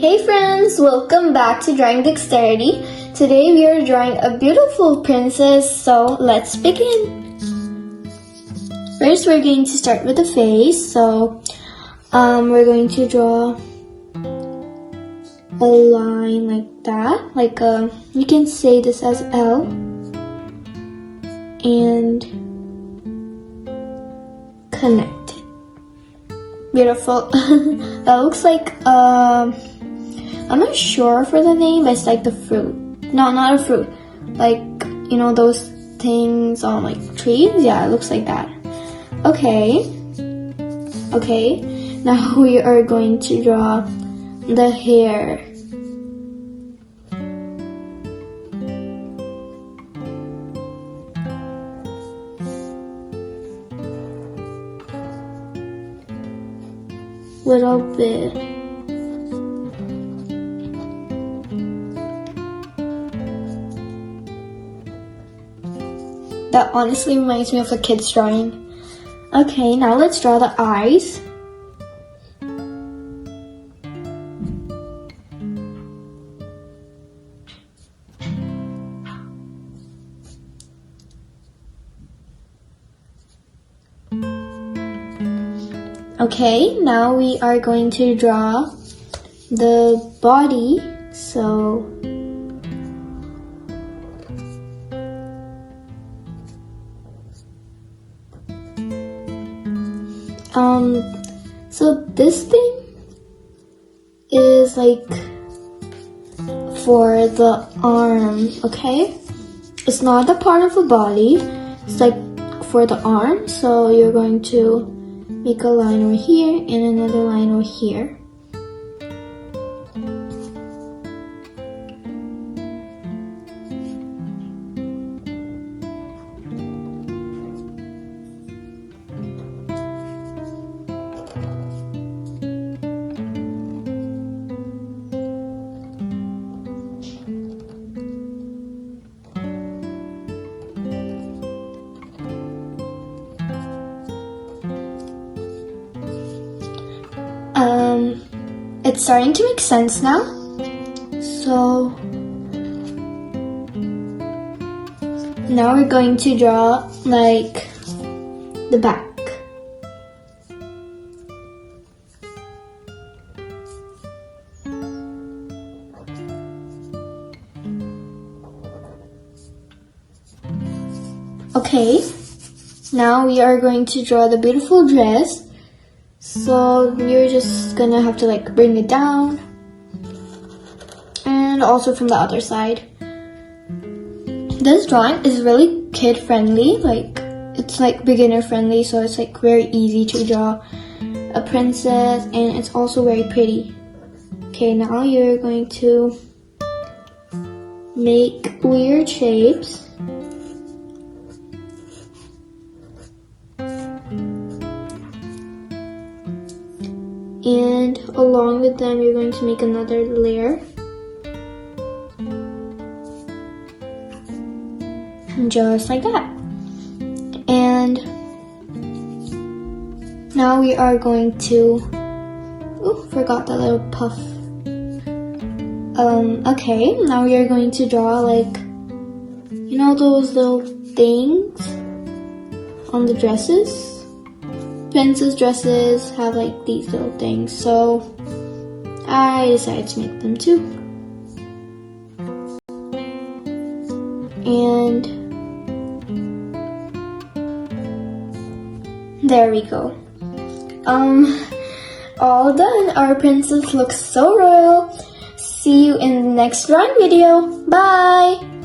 Hey friends, welcome back to Drawing Dexterity. Today we are drawing a beautiful princess, so let's begin. First we're going to start with the face, so we're going to draw a line like that, you can say this as L, and connect. Beautiful. That looks like I'm not sure for the name, but it's like the fruit. No, not a fruit. Like, you know those things on like trees? Yeah, it looks like that. Okay. Now we are going to draw the hair. Little bit. That honestly reminds me of a kid's drawing. Okay, now let's draw the eyes. Okay, now we are going to draw the body. So this thing is like for the arm, okay? It's not a part of the body, it's like for the arm. So you're going to make a line over here and another line over here. It's starting to make sense now. So now we're going to draw like the back. Okay, now we are going to draw the beautiful dress. So you're just gonna have to like bring it down, and also from the other side. This drawing is really kid friendly, like it's like beginner friendly, so it's like very easy to draw a princess, and it's also very pretty. Okay, now you're going to make weird shapes. And along with them, you're going to make another layer. Just like that. And now we are going to, forgot that little puff. Okay, now we are going to draw like, you know those little things on the dresses? Princess dresses have like these little things, so I decided to make them too. And there we go. All done. Our princess looks so royal. See you in the next drawing video. Bye!